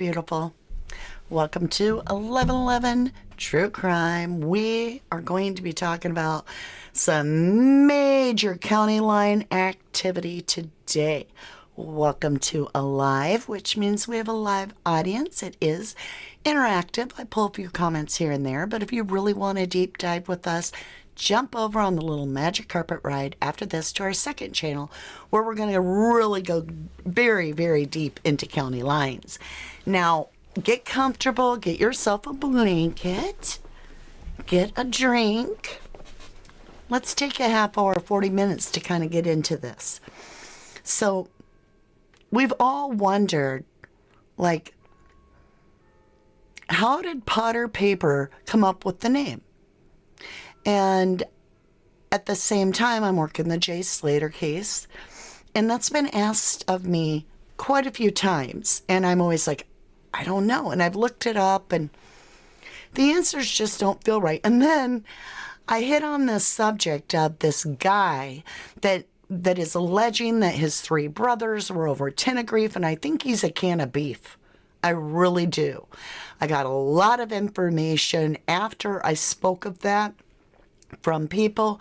Beautiful. Welcome to 1111 True Crime. We are going to be talking about some major county line activity today. Welcome to a live, which means we have a live audience. It is interactive. I pull a few comments here and there, but if you really want to deep dive with us, jump over on the little magic carpet ride after this to our second channel, where we're going to really go very, very deep into county lines. Now, get comfortable, get yourself a blanket, get a drink. Let's take a half hour, 40 minutes to kind of get into this. So, we've all wondered, like, how did Potter Paper come up with the name? And at the same time, I'm working the Jay Slater case, and that's been asked of me quite a few times, and I'm always like, I don't know. And I've looked it up, and the answers just don't feel right. And then I hit on this subject of this guy that is alleging that his three brothers were over Tenerife, and I think he's a can of beef. I really do. I got a lot of information after I spoke of that from people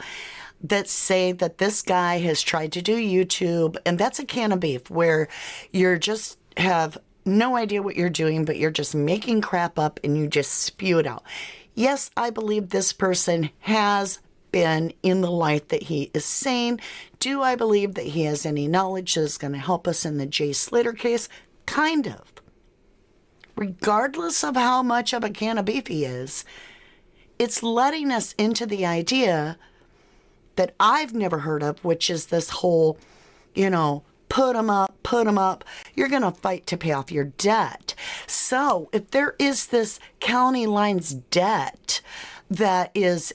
that say that this guy has tried to do YouTube, and that's a can of beef, where you're just have no idea what you're doing, but you're just making crap up and you just spew it out. Yes, I believe this person has been in the light that he is saying. Do I believe that he has any knowledge that is going to help us in the Jay Slater case? Kind of. Regardless of how much of a can of beef he is, it's letting us into the idea that I've never heard of, which is this whole, put them up. You're going to fight to pay off your debt. So if there is this county lines debt that is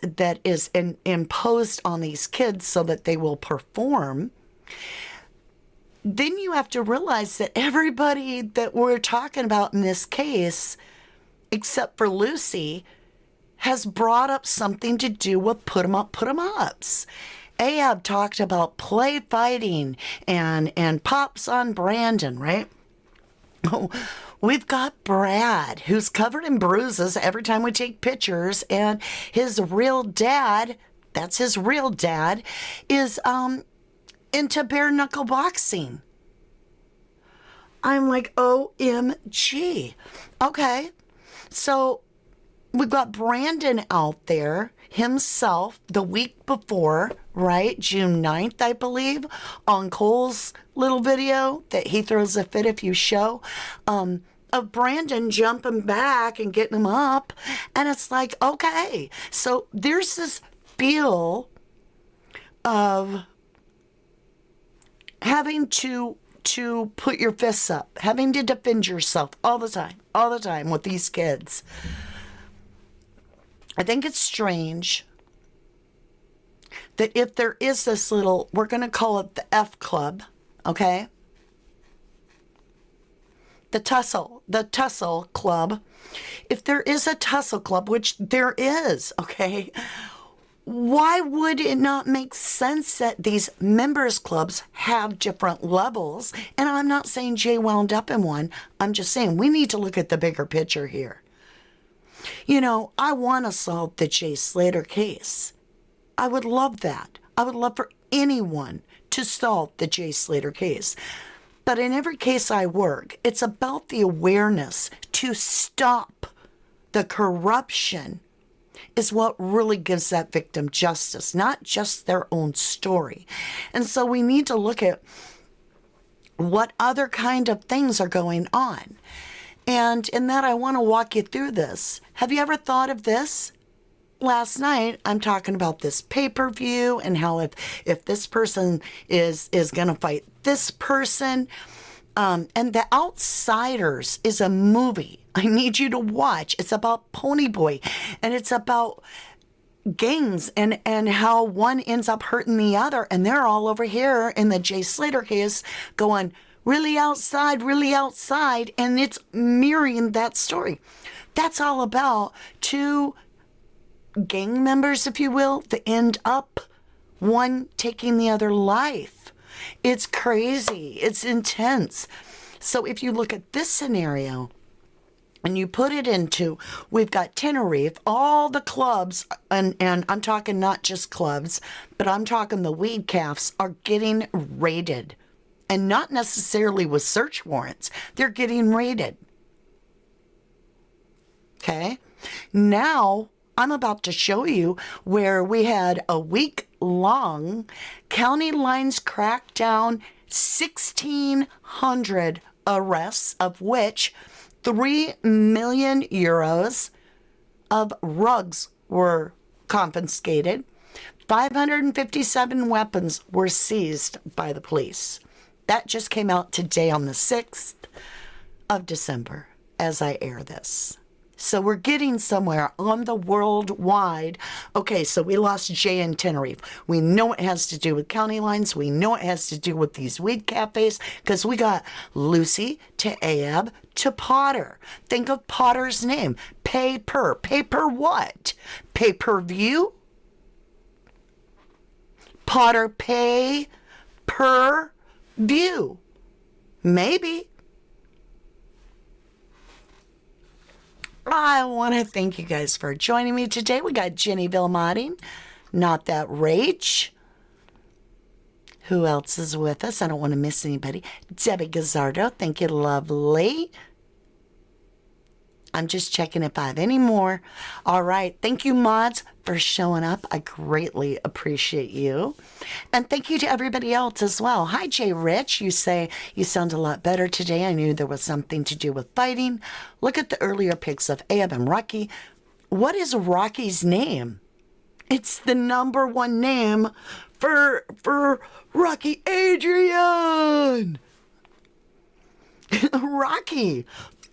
imposed on these kids so that they will perform, then you have to realize that everybody that we're talking about in this case, except for Lucy, has brought up something to do with put 'em ups. Ahab talked about play fighting and pops on Brandon, right? Oh, we've got Brad, who's covered in bruises every time we take pictures, and his real dad, that's his real dad, is into bare knuckle boxing. I'm like, OMG. Okay, so we've got Brandon out there himself the week before, right? June 9th, I believe, on Cole's little video that he throws a fit if you show, of Brandon jumping back and getting him up. And it's like, okay, so there's this feel of having to put your fists up, having to defend yourself all the time with these kids. I think it's strange that if there is this little, we're going to call it the F Club, okay? The tussle club. If there is a tussle club, which there is, okay, why would it not make sense that these members clubs have different levels? And I'm not saying Jay wound up in one. I'm just saying we need to look at the bigger picture here. I want to solve the Jay Slater case. I would love that. I would love for anyone to solve the Jay Slater case. But in every case I work, it's about the awareness to stop the corruption is what really gives that victim justice, not just their own story. And so we need to look at what other kind of things are going on. And in that, I want to walk you through this. Have you ever thought of this? Last night, I'm talking about this pay-per-view and how if this person is going to fight this person. And The Outsiders is a movie I need you to watch. It's about Ponyboy, and it's about gangs and how one ends up hurting the other. And they're all over here in the Jay Slater case going, really outside, and it's mirroring that story. That's all about two gang members, if you will, that end up one taking the other life. It's crazy. It's intense. So if you look at this scenario, and you put it into, we've got Tenerife, all the clubs, and I'm talking not just clubs, but I'm talking the weed calves are getting raided. And not necessarily with search warrants. They're getting raided. Okay? Now, I'm about to show you where we had a week-long county lines crackdown, 1,600 arrests, of which 3 million euros of rugs were confiscated. 557 weapons were seized by the police. That just came out today on the 6th of December as I air this. So we're getting somewhere on the worldwide. Okay, so we lost Jay in Tenerife. We know it has to do with county lines. We know it has to do with these weed cafes because we got Lucy to Ahab to Potter. Think of Potter's name. Pay per. Pay per what? Pay-per-view? Potter pay per view. Maybe. I want to thank you guys for joining me today. We got Jenny Vilmotting, Not That Rach. Who else is with us? I don't want to miss anybody. Debbie Gazzardo, thank you, lovely. I'm just checking if I have any more. All right. Thank you, mods, for showing up. I greatly appreciate you. And thank you to everybody else as well. Hi, Jay Rich. You say you sound a lot better today. I knew there was something to do with fighting. Look at the earlier pics of Ahab and Rocky. What is Rocky's name? It's the #1 name for Rocky Adrian. Rocky.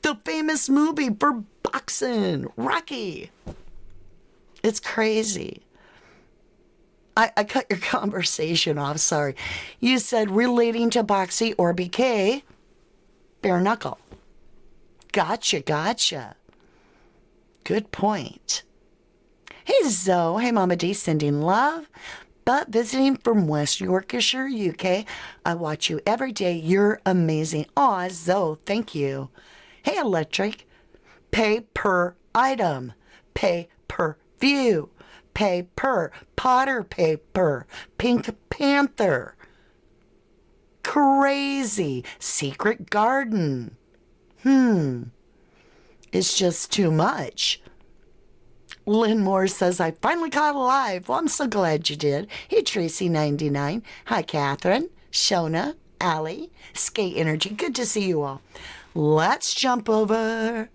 The famous movie for boxing, Rocky. It's crazy. I cut your conversation off, sorry. You said relating to boxing or BK, bare knuckle. Gotcha. Good point. Hey, Zoe. Hey, Mama D, sending love. But visiting from West Yorkshire, UK. I watch you every day. You're amazing. Aw, Zoe, thank you. Hey, Electric, pay per item, pay per view, pay per, Potter pay per, Pink Panther, crazy, Secret Garden. It's just too much. Lynn Moore says, I finally caught alive. Well, I'm so glad you did. Hey, Tracy99. Hi, Catherine, Shona, Allie, Skate Energy. Good to see you all. Let's jump over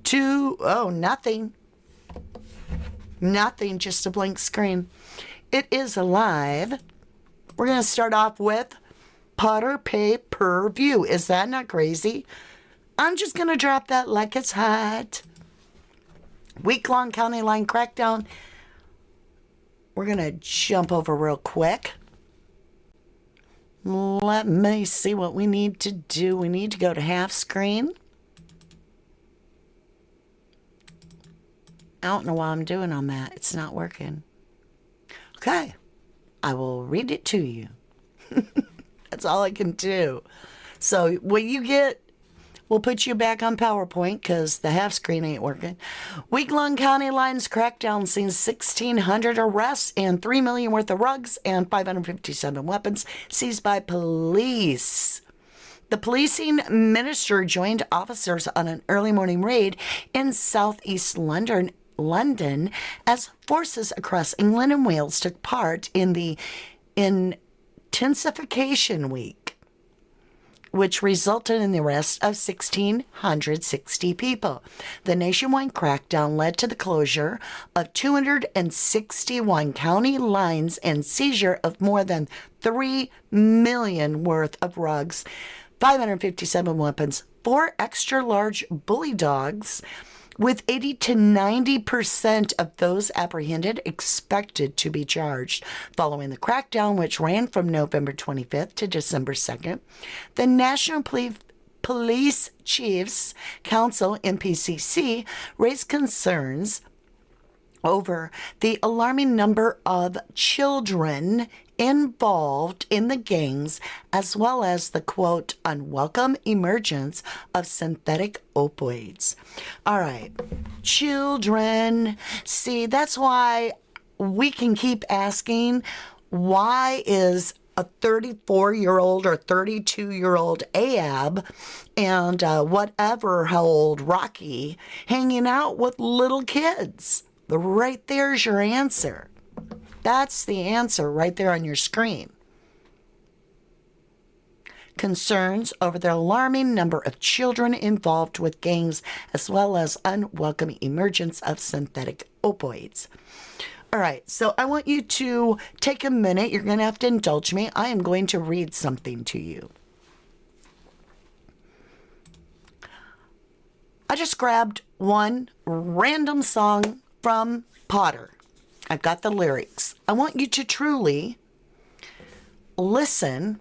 to, nothing. Nothing, just a blank screen. It is alive. We're going to start off with Potter pay per view. Is that not crazy? I'm just going to drop that like it's hot. Week-long county line crackdown. We're going to jump over real quick. Let me see what we need to do. We need to go to half screen. I don't know what I'm doing on that. It's not working. Okay. I will read it to you. That's all I can do. So what you get, we'll put you back on PowerPoint because the half screen ain't working. Week-long county lines crackdown seen 1,600 arrests and 3 million worth of rugs and 557 weapons seized by police. The policing minister joined officers on an early morning raid in southeast London as forces across England and Wales took part in the intensification week, which resulted in the arrest of 1,660 people. The nationwide crackdown led to the closure of 261 county lines and seizure of more than 3 million worth of rugs, 557 weapons, 4 extra-large bully dogs, with 80 to 90% of those apprehended expected to be charged. Following the crackdown, which ran from November 25th to December 2nd, the National Police Chiefs Council, NPCC, raised concerns over the alarming number of children involved in the gangs, as well as the, quote, unwelcome emergence of synthetic opioids. All right, children. See, that's why we can keep asking, why is a 34-year-old or 32-year-old Ahab and whatever how old Rocky hanging out with little kids? Right there's your answer. That's the answer right there on your screen. Concerns over the alarming number of children involved with gangs, as well as unwelcome emergence of synthetic opioids. All right, so I want you to take a minute. You're going to have to indulge me. I am going to read something to you. I just grabbed one random song from Potter. I've got the lyrics. I want you to truly listen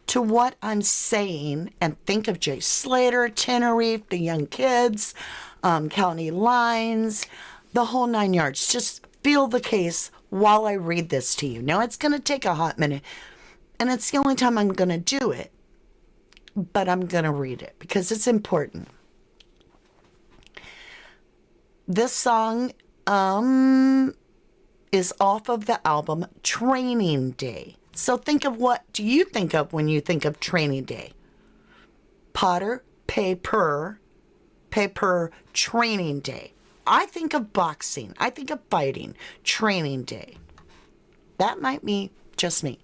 to what I'm saying and think of Jay Slater, Tenerife, the young kids, county lines, the whole 9 yards. Just feel the case while I read this to you. Now, it's going to take a hot minute, and it's the only time I'm going to do it, but I'm going to read it because it's important. This song is off of the album Training Day. So think of, what do you think of when you think of Training Day? Potter, paper, Training Day. I think of boxing. I think of fighting. Training Day. That might be just me.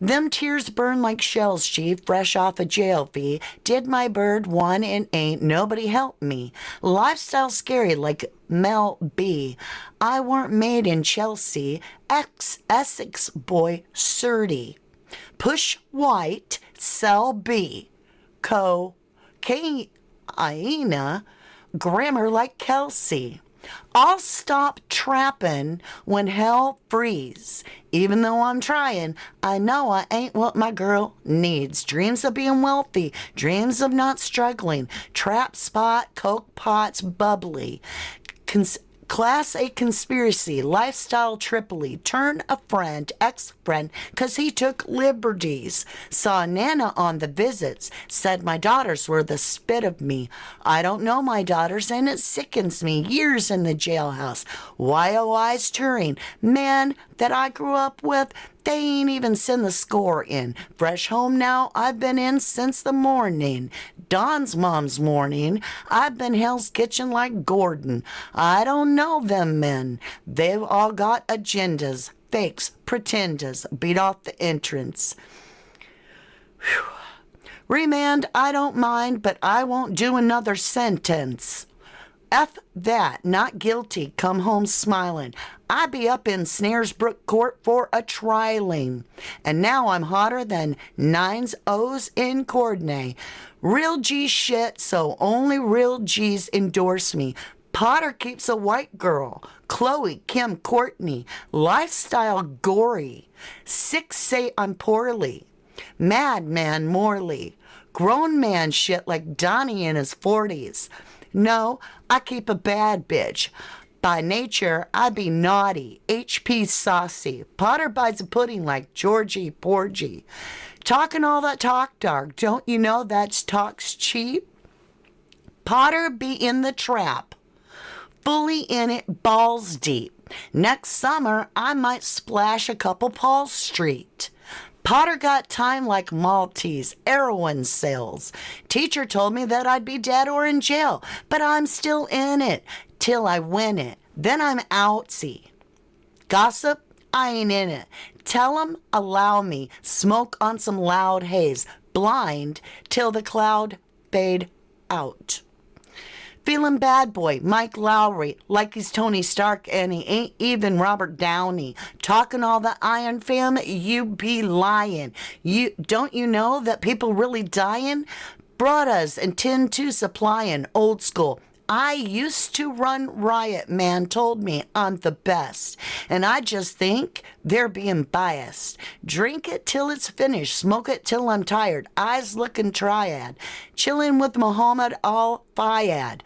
Them tears burn like shells, Chief, fresh off a jail fee. Did my bird one and ain't nobody help me. Lifestyle scary like Mel B. I weren't made in Chelsea. Essex boy, Surdy. Push white, sell B. Cocaina, grammar like Kelsey. I'll stop trapping when hell freeze. Even though I'm trying, I know I ain't what my girl needs. Dreams of being wealthy, dreams of not struggling. Trap spot, coke pots, bubbly. Class A conspiracy, lifestyle Tripoli, turn a friend, ex-friend, 'cause he took liberties. Saw Nana on the visits, said my daughters were the spit of me. I don't know my daughters and it sickens me. Years in the jailhouse, YOI's touring. Man that I grew up with, they ain't even send the score in. Fresh home now, I've been in since the morning. Don's mom's morning. I've been Hell's Kitchen like Gordon. I don't know them men. They've all got agendas, fakes, pretenders. Beat off the entrance. Whew. Remand, I don't mind, but I won't do another sentence. F that, not guilty, come home smiling. I be up in Snaresbrook Court for a trialing. And now I'm hotter than 9's O's in Coordinate. Real G shit, so only real G's endorse me. Potter keeps a white girl. Chloe, Kim, Courtney. Lifestyle gory. 6 say I'm poorly. Madman Morley. Grown man shit like Donnie in his 40s. No, I keep a bad bitch. By nature, I be naughty, HP saucy. Potter buys a pudding like Georgie Porgy. Talking all that talk, dog. Don't you know that's talk's cheap? Potter be in the trap. Fully in it, balls deep. Next summer, I might splash a couple Paul Street. Potter got time like Maltese, heroin sales. Teacher told me that I'd be dead or in jail, but I'm still in it till I win it. Then I'm outsy. Gossip, I ain't in it. Tell 'em, allow me, smoke on some loud haze, blind till the cloud fade out. Feeling bad boy, Mike Lowry, like he's Tony Stark and he ain't even Robert Downey. Talking all the Iron Fam, you be lying. Don't you know that people really dying? Broadas and tin to supplying, old school. I used to run riot, man told me I'm the best. And I just think they're being biased. Drink it till it's finished, smoke it till I'm tired. Eyes looking triad, chilling with Muhammad Al-Fayed.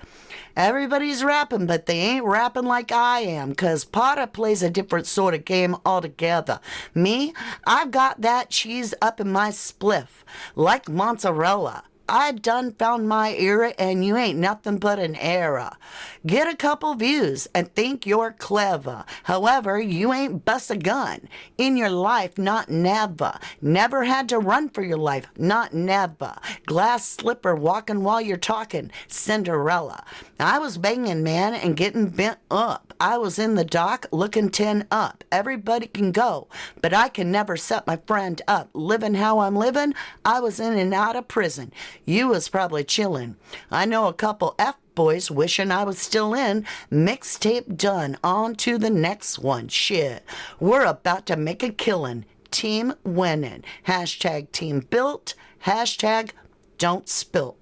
Everybody's rapping, but they ain't rapping like I am, because Potter plays a different sort of game altogether. Me, I've got that cheese up in my spliff, like mozzarella. I done found my era, and you ain't nothing but an era. Get a couple views and think you're clever. However, you ain't bust a gun in your life, not never. Never had to run for your life, not never. Glass slipper walking while you're talking, Cinderella. I was banging, man, and getting bent up. I was in the dock looking 10 up. Everybody can go, but I can never set my friend up. Living how I'm living, I was in and out of prison. You was probably chillin'. I know a couple F-boys wishing I was still in. Mixtape done. On to the next one. Shit. We're about to make a killin'. Team winning. Hashtag team built. Hashtag don't spilt.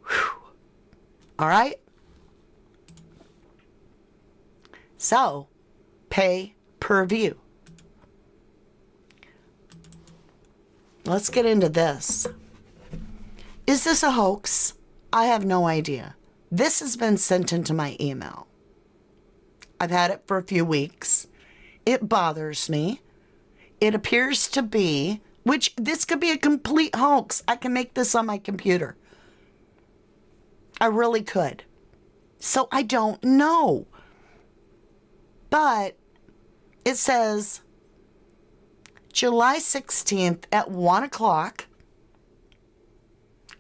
Whew. All right? So, pay per view. Let's get into this. Is this a hoax? I have no idea. This has been sent into my email. I've had it for a few weeks. It bothers me. It appears to be, which this could be a complete hoax. I can make this on my computer. I really could. So I don't know. But it says July 16th at 1 o'clock.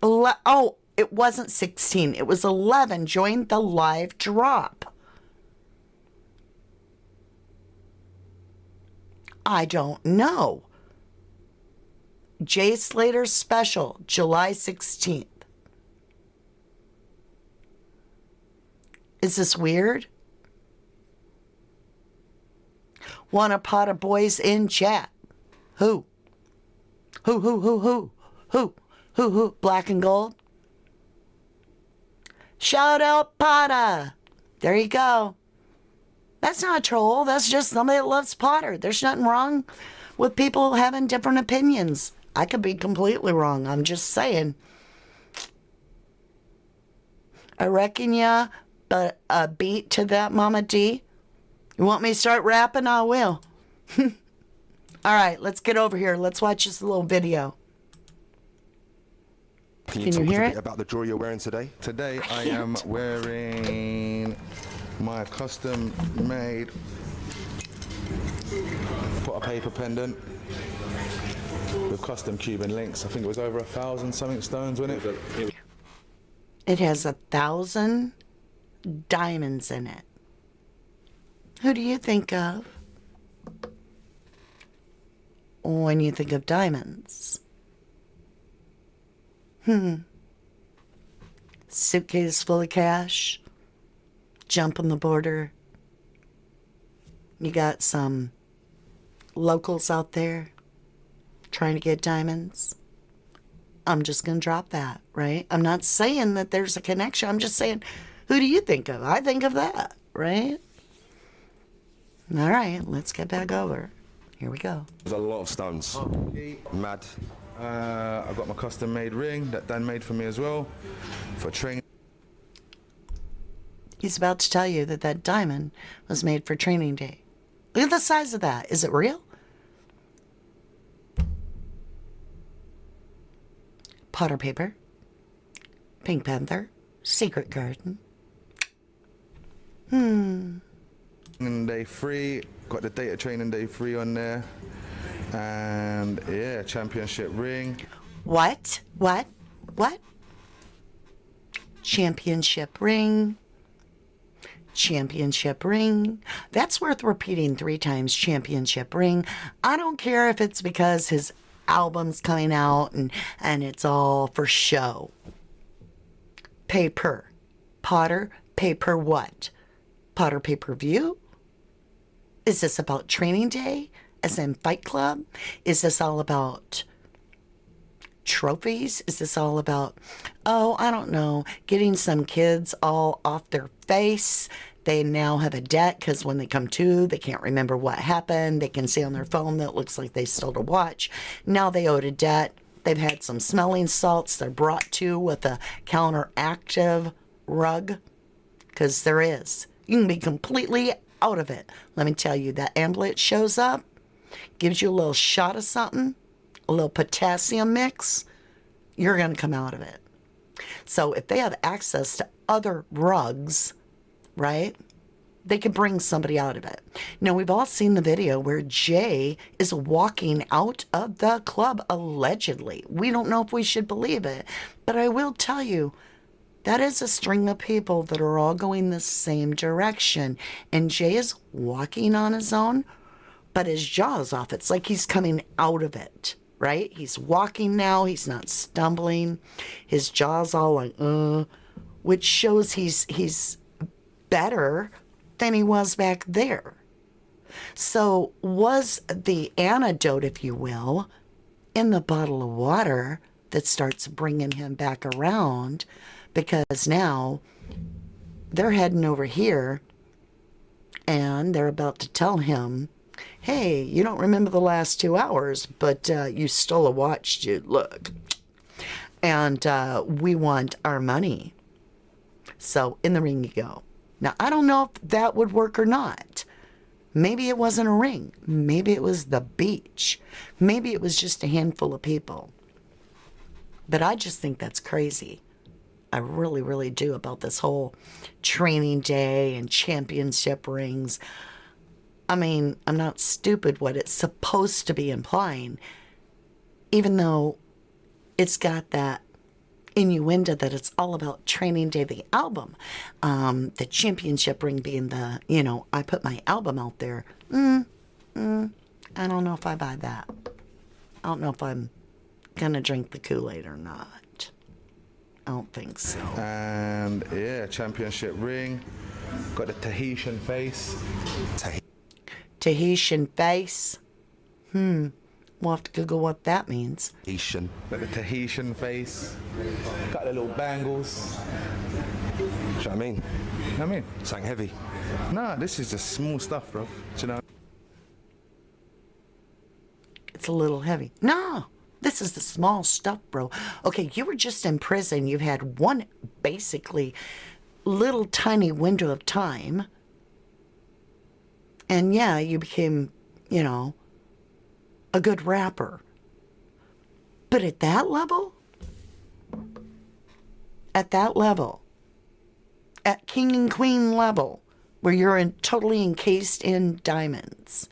Oh, it wasn't 16. It was 11. Joined the live drop. I don't know. Jay Slater special, July 16th. Is this weird? Want a pot of boys in chat? Who? Who? Black and gold? Shout out Potter. There you go. That's not a troll. That's just somebody that loves Potter. There's nothing wrong with people having different opinions. I could be completely wrong. I'm just saying. I reckon ya, but a beat to that, Mama D. You want me to start rapping? I will. All right, let's get over here. Let's watch this little video. Can you hear it? About the jewelry you're wearing today? Today I am wearing my custom-made Potter paper pendant with custom Cuban links. I think it was over 1,000 something stones, wasn't it? It has 1,000 diamonds in it. Who do you think of when you think of diamonds? Suitcase full of cash, jump on the border. You got some locals out there trying to get diamonds. I'm just going to drop that, right? I'm not saying that there's a connection. I'm just saying, who do you think of? I think of that, right? All right, let's get back over. Here we go. There's a lot of stones. Mad. I got my custom-made ring that Dan made for me as well for training. He's about to tell you that that diamond was made for training day. Look at the size of that. Is it real? Potter paper. Pink Panther. Secret Garden. And day 3, got the data training day 3 on there. And yeah, championship ring. What? Championship ring. Championship ring. That's worth repeating 3 times. Championship ring. I don't care if it's because his album's coming out and it's all for show. Paper. Potter. Paper what? Potter pay-per-view? Is this about training day? As in Fight Club? Is this all about trophies? Is this all about, oh, I don't know, getting some kids all off their face? They now have a debt because when they come to, they can't remember what happened. They can see on their phone that it looks like they stole a watch. Now they owed a debt. They've had some smelling salts. They're brought to with a counteractive rug, because there is. You can be completely out of it. Let me tell you, that ambulance shows up, gives you a little shot of something, a little potassium mix, you're going to come out of it. So if they have access to other rugs, right, they can bring somebody out of it. Now, we've all seen the video where Jay is walking out of the club, allegedly. We don't know if we should believe it, but I will tell you, that is a string of people that are all going the same direction. And Jay is walking on his own, but his jaw is off. It's like he's coming out of it, right? He's walking now. He's not stumbling. His jaw's all like, which shows he's better than he was back there. So was the antidote, if you will, in the bottle of water that starts bringing him back around, because now they're heading over here and they're about to tell him, hey, you don't remember the last 2 hours, but you stole a watch, dude. Look. And we want our money. So in the ring you go. Now, I don't know if that would work or not. Maybe it wasn't a ring. Maybe it was the beach. Maybe it was just a handful of people. But I just think that's crazy. I really, really do, about this whole training day and championship rings. I mean, I'm not stupid what it's supposed to be implying, even though it's got that innuendo that it's all about Training Day, the album. The championship ring being the, I put my album out there. I don't know if I buy that. I don't know if I'm going to drink the Kool-Aid or not. I don't think so. And yeah, championship ring. Got the Tahitian face. Tahitian face. We'll have to Google what that means. Tahitian. Got the Tahitian face. Got the little bangles. Do you know what I mean? Something heavy. Nah, this is just small stuff, bro. Do you know? It's a little heavy. No, this is the small stuff, bro. Okay, you were just in prison. You've had one basically little tiny window of time. And yeah, you became, a good rapper. But at that level, at king and queen level, where you're totally encased in diamonds,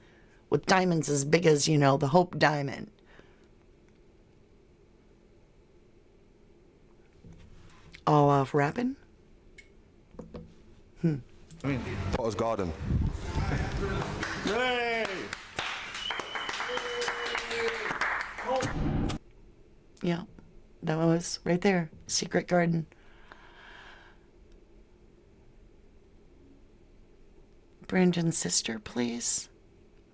with diamonds as big as, the Hope diamond. All off rapping? Potter's Garden. Hey! Yeah, that was right there. Secret Garden. Brandon's sister, please.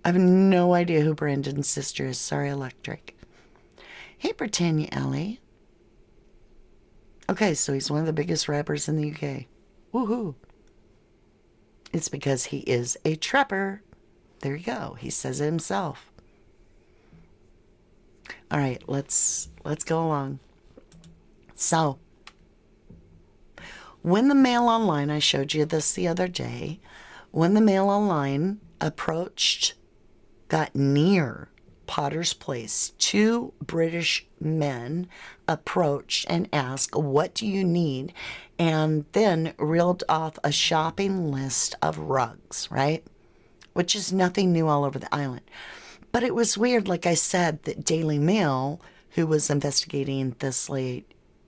I have no idea who Brandon's sister is. Sorry, Electric. Hey, Britannia Alley. Okay, so he's one of the biggest rappers in the UK. Woohoo. It's because he is a trapper. There you go. He says it himself. All right, let's go along. So, when the Mail Online, I showed you this the other day, when the Mail Online got near Potter's place, 2 British men approached and asked, what do you need? And then reeled off a shopping list of rugs, right? Which is nothing new all over the island. But it was weird, like I said, that Daily Mail, who was investigating this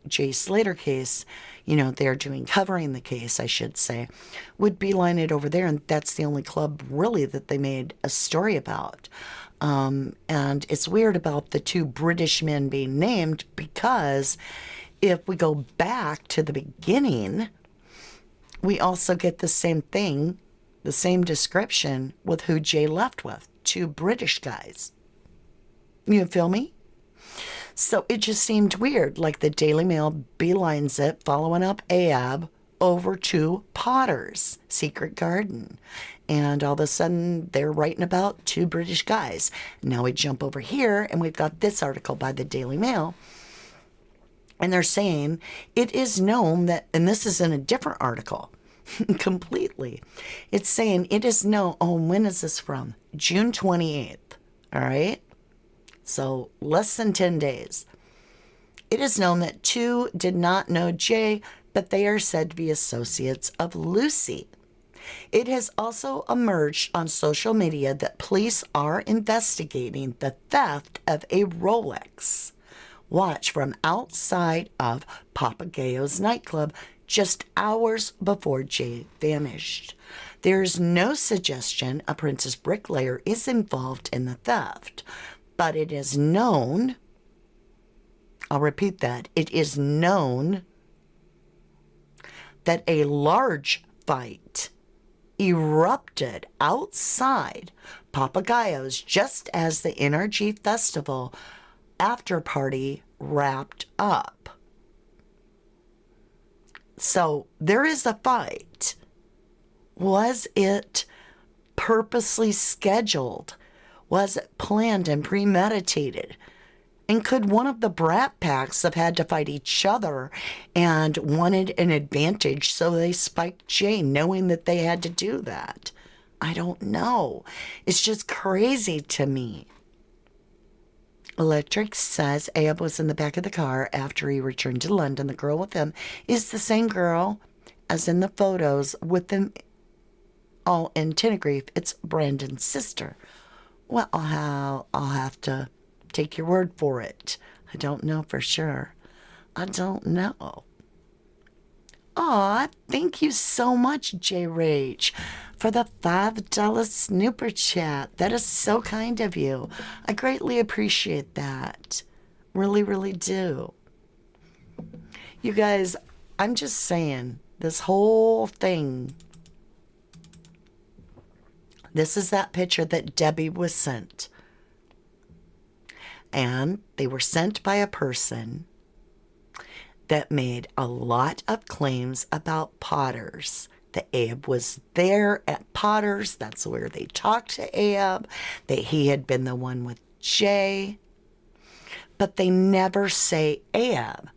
Jay Slater case, they're covering the case, I should say, would beeline it over there. And that's the only club really that they made a story about. And it's weird about the 2 British men being named, because if we go back to the beginning, we also get the same thing, the same description with who Jay left with. 2 British guys. You feel me? So it just seemed weird, like the Daily Mail beelines it, following up Ahab over to Potter's Secret Garden. And all of a sudden, they're writing about two British guys. Now we jump over here, and we've got this article by the Daily Mail. And they're saying it is known that, and this is in a different article completely. It's saying it is known, oh, when is this from? June 28th. All right. So less than 10 days. It is known that two did not know Jay, but they are said to be associates of Lucy. It has also emerged on social media that police are investigating the theft of a Rolex watch from outside of Papagayo's nightclub just hours before Jay vanished. There is no suggestion a Princess bricklayer is involved in the theft, but it is known, I'll repeat that, it is known that a large fight erupted outside Papagayo's just as the NRG Festival after party wrapped up. So there is a fight. Was it purposely scheduled? Was it planned and premeditated? And could one of the Brat Packs have had to fight each other and wanted an advantage, so they spiked Jay knowing that they had to do that? I don't know. It's just crazy to me. Electric says Abe was in the back of the car after he returned to London. The girl with him is the same girl as in the photos with them all in Tenerife. It's Brandon's sister. Well, I'll have to take your word for it. I don't know for sure. I don't know. Aw, thank you so much, J Rage, for the $5 snooper chat. That is so kind of you. I greatly appreciate that. Really, really do. You guys, I'm just saying, this whole thing, this is that picture that Debbie was sent. And they were sent by a person that made a lot of claims about Potter's. That Abe was there at Potter's. That's where they talked to Abe. That he had been the one with Jay. But they never say Abe.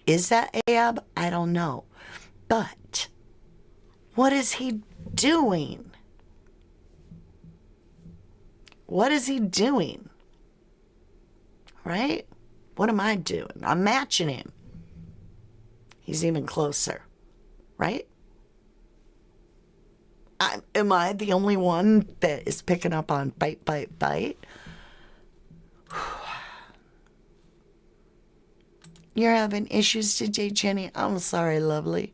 Is that Abe? I don't know. But what is he doing? What is he doing? Right? What am I doing? I'm matching him. He's even closer. Right? Am I the only one that is picking up on bite, bite, bite? You're having issues today, Jenny. I'm sorry, lovely.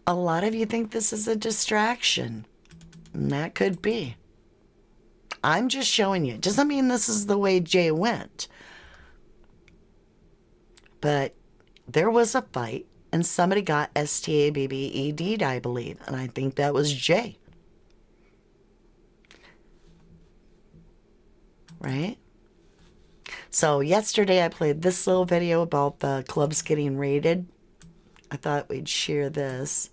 A lot of you think this is a distraction. And that could be. I'm just showing you. It doesn't mean this is the way Jay went. But there was a fight, and somebody got STABBED'd, I believe. And I think that was Jay. Right? So yesterday I played this little video about the clubs getting raided. I thought we'd share this.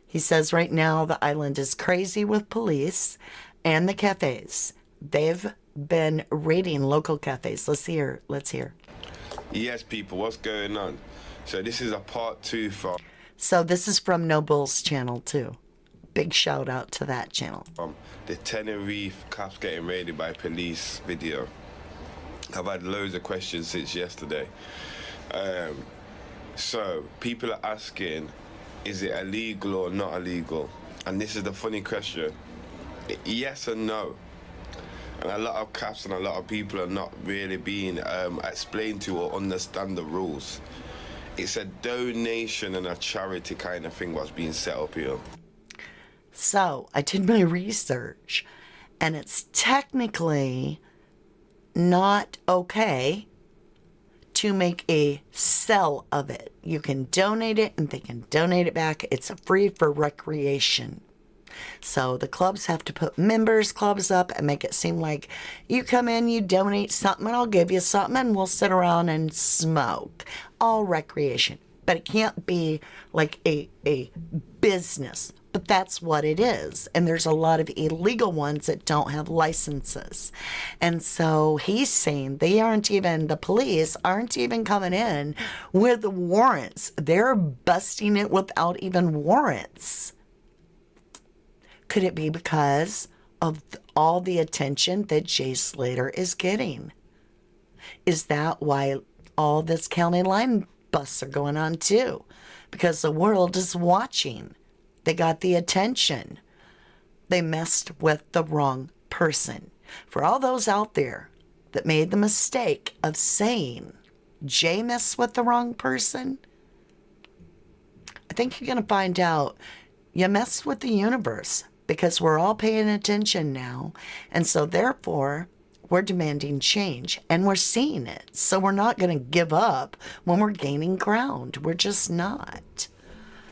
He says right now the island is crazy with police and the cafes. They've been raiding local cafes. Let's hear. Yes, people, what's going on? So this is a part 2 from... So this is from No Bull's channel too. Big shout out to that channel. The Tenerife cops getting raided by police video. I've had loads of questions since yesterday. So people are asking, is it illegal or not illegal? And this is the funny question. Yes and no. And a lot of cops and a lot of people are not really being explained to or understand the rules. It's a donation and a charity kind of thing what's being set up here. So I did my research, and it's technically not okay to make a sell of it. You can donate it and they can donate it back. It's free for recreation. So the clubs have to put members clubs up and make it seem like you come in, you donate something, and I'll give you something, and we'll sit around and smoke. All recreation. but it can't be like a business. But that's what it is. And there's a lot of illegal ones that don't have licenses. And so he's saying the police aren't even coming in with warrants. They're busting it without even warrants. Could it be because of all the attention that Jay Slater is getting? Is that why all this county line busts are going on too? Because the world is watching. They got the attention. They messed with the wrong person. For all those out there that made the mistake of saying Jay messed with the wrong person, I think you're going to find out you messed with the universe, because we're all paying attention now. And so therefore, we're demanding change, and we're seeing it. So we're not going to give up when we're gaining ground. We're just not.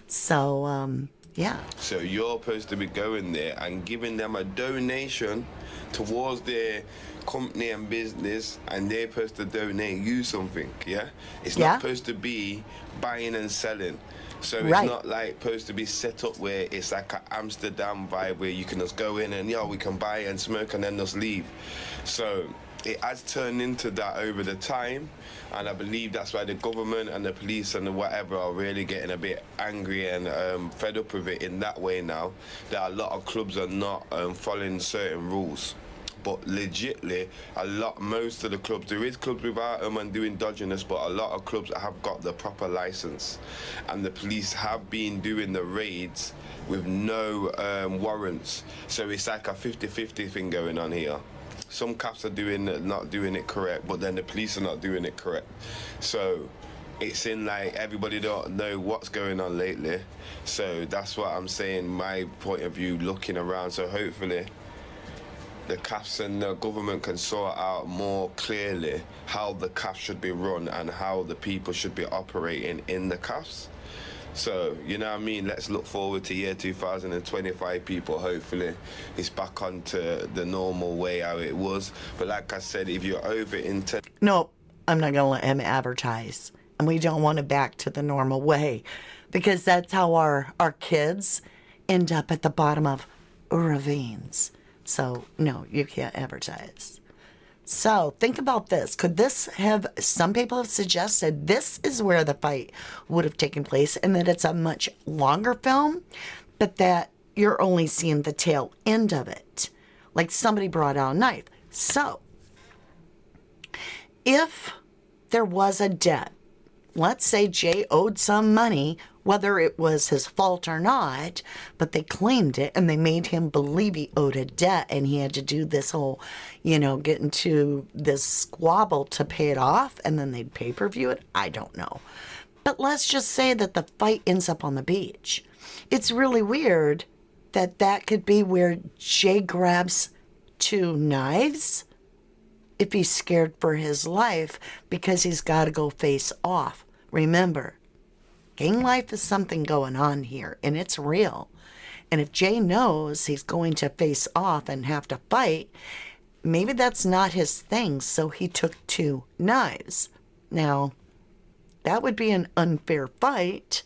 So, yeah. So you're supposed to be going there and giving them a donation towards their company and business, and they're supposed to donate you something, yeah? It's not supposed to be buying and selling. So it's not like supposed to be set up where it's like an Amsterdam vibe where you can just go in and, we can buy and smoke and then just leave. So it has turned into that over the time, and I believe that's why the government and the police and the whatever are really getting a bit angry and fed up with it in that way now, that a lot of clubs are not following certain rules. But legitly, most of the clubs, there is clubs without them and doing dodginess, but a lot of clubs have got the proper license, and the police have been doing the raids with no warrants. So it's like a 50-50 thing going on here. Some cops are not doing it correct, but then the police are not doing it correct. So it's in like everybody don't know what's going on lately. So that's what I'm saying, my point of view, looking around. So hopefully the CAFs and the government can sort out more clearly how the CAF should be run and how the people should be operating in the CAFs. So, you know what I mean? Let's look forward to year 2025, people. Hopefully it's back onto the normal way how it was. But like I said, if you're over intent... No, I'm not going to let him advertise. And we don't want it back to the normal way, because that's how our kids end up at the bottom of ravines. So, no, you can't advertise. So, think about this. Could this have, some people have suggested this is where the fight would have taken place, and that it's a much longer film, but that you're only seeing the tail end of it. Like somebody brought out a knife. So, if there was a debt, let's say Jay owed some money, whether it was his fault or not, but they claimed it and they made him believe he owed a debt, and he had to do this whole, get into this squabble to pay it off, and then they'd pay-per-view it. I don't know. But let's just say that the fight ends up on the beach. It's really weird that could be where Jay grabs 2 knives if he's scared for his life, because he's got to go face off. Remember, gang life is something going on here, and it's real. And if Jay knows he's going to face off and have to fight, maybe that's not his thing, so he took 2 knives. Now, that would be an unfair fight,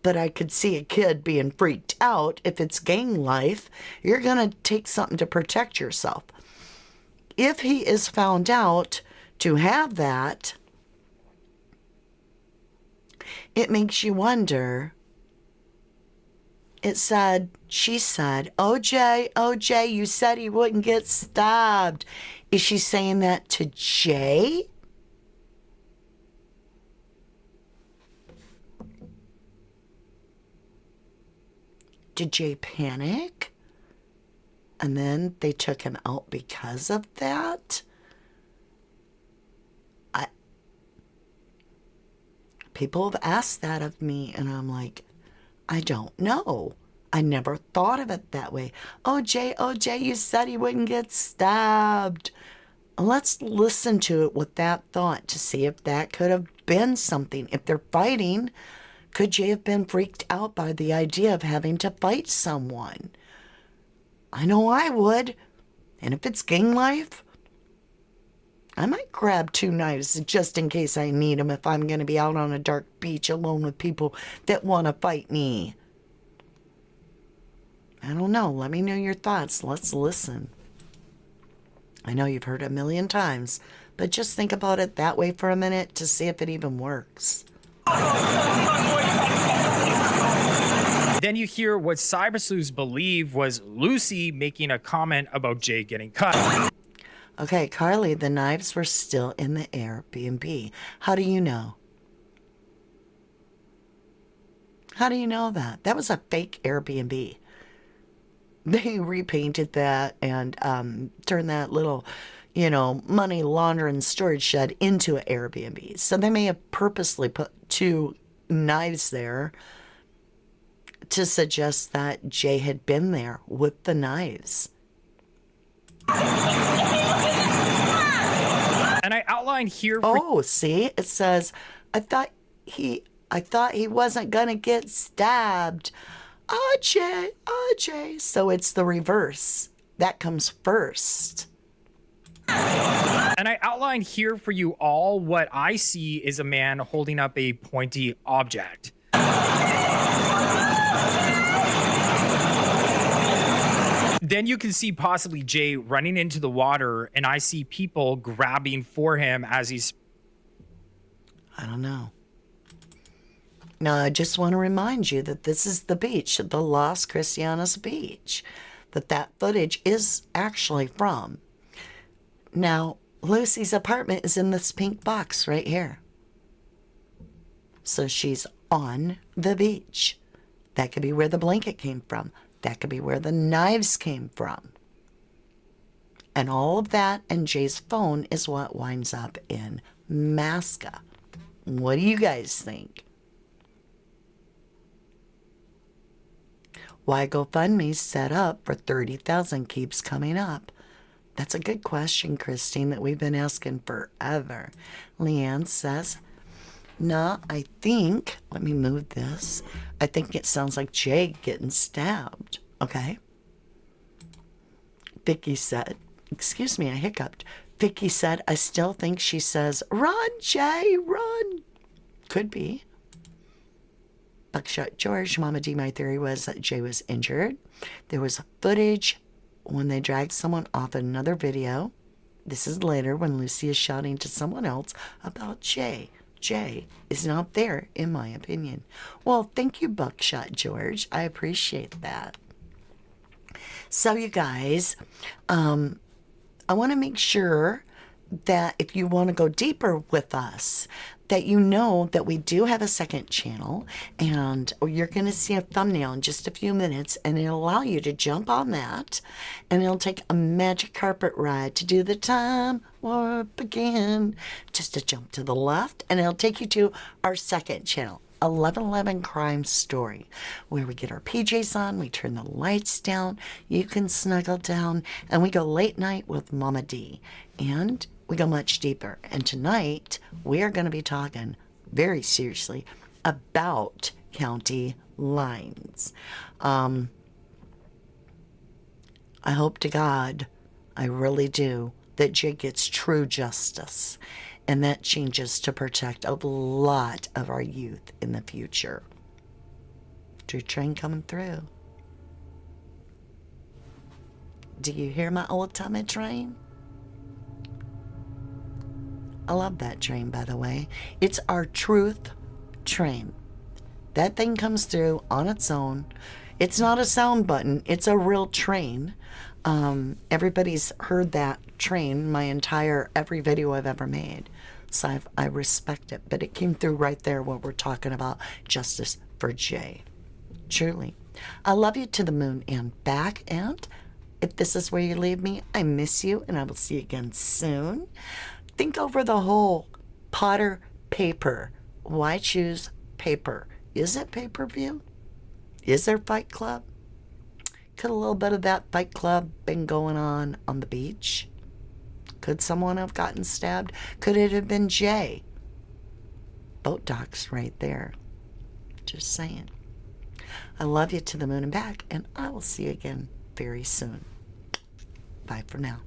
but I could see a kid being freaked out. If it's gang life, you're going to take something to protect yourself. If he is found out to have that, it makes you wonder. She said, OJ, you said he wouldn't get stabbed. Is she saying that to Jay? Did Jay panic? And then they took him out because of that? People have asked that of me, and I'm like, I don't know. I never thought of it that way. OJ, you said he wouldn't get stabbed. Let's listen to it with that thought to see if that could have been something. If they're fighting, could Jay have been freaked out by the idea of having to fight someone? I know I would. And if it's gang life, I might grab 2 knives just in case I need them if I'm going to be out on a dark beach alone with people that want to fight me. I don't know. Let me know your thoughts. Let's listen. I know you've heard it a million times, but just think about it that way for a minute to see if it even works. Then you hear what cyber sleuths believe was Lucy making a comment about Jay getting cut. Okay, Carly, the knives were still in the Airbnb. How do you know? How do you know that? That was a fake Airbnb. They repainted that and turned that little, money laundering storage shed into an Airbnb. So they may have purposely put 2 knives there to suggest that Jay had been there with the knives. And I outlined here. See, it says, I thought he wasn't gonna get stabbed. Jay. So it's the reverse. That comes first. And I outlined here for you all what I see is a man holding up a pointy object. Then you can see possibly Jay running into the water, and I see people grabbing for him as he's... I don't know. Now, I just want to remind you that this is the beach, the Las Cristianas beach, that footage is actually from. Now, Lucy's apartment is in this pink box right here. So she's on the beach. That could be where the blanket came from. That could be where the knives came from. And all of that and Jay's phone is what winds up in Masca. What do you guys think? Why GoFundMe set up for 30,000 keeps coming up? That's a good question, Christine, that we've been asking forever. Leanne says, no, I think, let me move this. I think it sounds like Jay getting stabbed. Okay. Vicky said, excuse me, I hiccuped. Vicky said, I still think she says, run, Jay, run. Could be. Buckshot George, Mama D, my theory was that Jay was injured. There was footage when they dragged someone off another video. This is later when Lucy is shouting to someone else about Jay. Jay is not there, in my opinion. Well, thank you, Buckshot George. I appreciate that. So, you guys, I want to make sure that if you want to go deeper with us, that you know that we do have a second channel, and you're going to see a thumbnail in just a few minutes, and it'll allow you to jump on that, and it'll take a magic carpet ride to do the time warp again, just to jump to the left, and it'll take you to our second channel, 1111 Crime Story, where we get our PJs on, we turn the lights down, you can snuggle down, and we go late night with Mama D, and we go much deeper. And tonight, we are going to be talking very seriously about county lines. I hope to God, I really do, that Jay gets true justice. And that changes to protect a lot of our youth in the future. True train coming through. Do you hear my old timey train? I love that train, by the way. It's our truth train. That thing comes through on its own. It's not a sound button. It's a real train. Everybody's heard that train every video I've ever made. So I respect it. But it came through right there when we're talking about justice for Jay. Truly. I love you to the moon and back. And if this is where you leave me, I miss you. And I will see you again soon. Think over the whole Potter paper. Why choose paper? Is it pay-per-view? Is there Fight Club? Could a little bit of that Fight Club been going on the beach? Could someone have gotten stabbed? Could it have been Jay? Boat docks right there. Just saying. I love you to the moon and back, and I will see you again very soon. Bye for now.